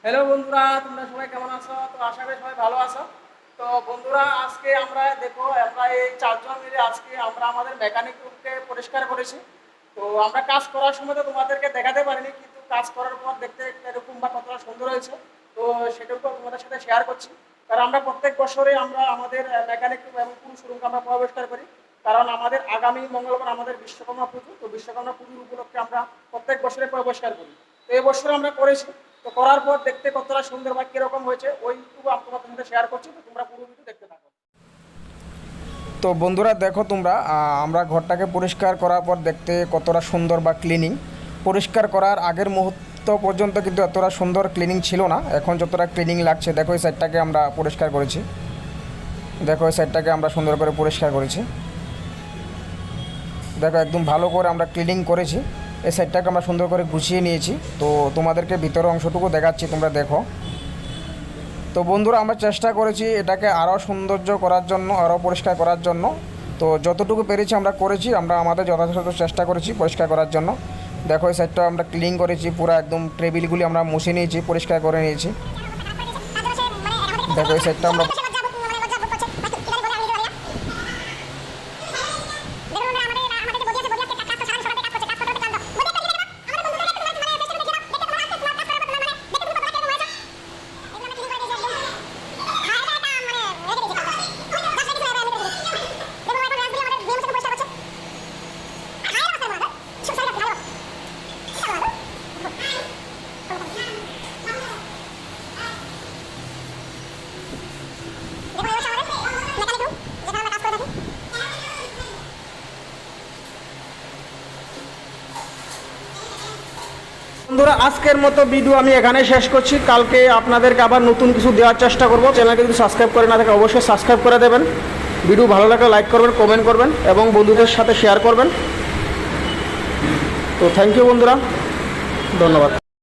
Hello বন্ধুরা, তোমরা সবাই কেমন আছো? তো আশা করি সবাই ভালো আছো। তো বন্ধুরা, আজকে আমরা এই চারজন মিলে আজকে আমরা আমাদের মেকানিক রুমকে পরিষ্কার করেছি। তো আমরা কাজ করার সময় তো তোমাদেরকে দেখাতে পারিনি, কিন্তু কাজ করার পর দেখতে এরকম বা কতটা সুন্দর হয়েছে, তো সেটুকু তোমাদের সাথে শেয়ার করছি। কারণ আমরা প্রত্যেক বছরই আমরা আমাদের মেকানিক রুম এবং পুরুষ রুমকে আমরা পরিষ্কার করি। কারণ আমাদের আগামী মঙ্গলবার আমাদের বিশ্বকর্মা পুজো, তো বিশ্বকর্মা পুজোর উপলক্ষে আমরা প্রত্যেক বছরে পরিষ্কার করি। তো এই বছর আমরা করেছি। তো করার পর দেখতে কতটা সুন্দর বা কিরকম হয়েছে ওইটুকু তোমাদের সাথে শেয়ার করছি। তো তোমরা পুরো ভিডিও দেখতে থাকো। তো বন্ধুরা দেখো তোমরা, আমরা ঘরটাকে পরিষ্কার করার পর দেখতে কতটা সুন্দর বা ক্লিনিং। পরিষ্কার করার আগের মুহূর্ত পর্যন্ত কিন্তু এতটা সুন্দর ক্লিনিং ছিল না, এখন যতটা ক্লিনিং লাগছে। দেখো এই সাইডটাকে আমরা পরিষ্কার করেছি, দেখো এই সাইডটাকে আমরা সুন্দর করে পরিষ্কার করেছি। দেখো একদম ভালো করে আমরা ক্লিনিং করেছি। এই সাইডটাকে আমরা সুন্দর করে গুছিয়ে নিয়েছি। তো তোমাদেরকে ভিতরের অংশটুকু দেখাচ্ছি, তোমরা দেখো। তো বন্ধুরা, আমরা চেষ্টা করেছি এটাকে আরও সৌন্দর্য করার জন্য, আরও পরিষ্কার করার জন্য। তো যতটুকু পেরেছি আমরা করেছি, আমরা আমাদের যথাযথ চেষ্টা করেছি পরিষ্কার করার জন্য। দেখো এই সাইডটা আমরা ক্লিন করেছি, পুরো একদম টেবিলগুলি আমরা মুছে নিয়েছি, পরিষ্কার করে নিয়েছি। দেখো এই সাইডটা আমরা বন্ধুরা, আজকের মতো ভিডিও আমি এখানে শেষ করছি। কালকে আপনাদেরকে আবার নতুন কিছু দেওয়ার চেষ্টা করব। চ্যানেলকে যদি সাবস্ক্রাইব করে না থাকে অবশ্যই সাবস্ক্রাইব করে দেবেন। ভিডিও ভালো লাগলে লাইক করবেন, কমেন্ট করবেন এবং বন্ধুদের সাথে শেয়ার করবেন। তো থ্যাংক ইউ বন্ধুরা, ধন্যবাদ।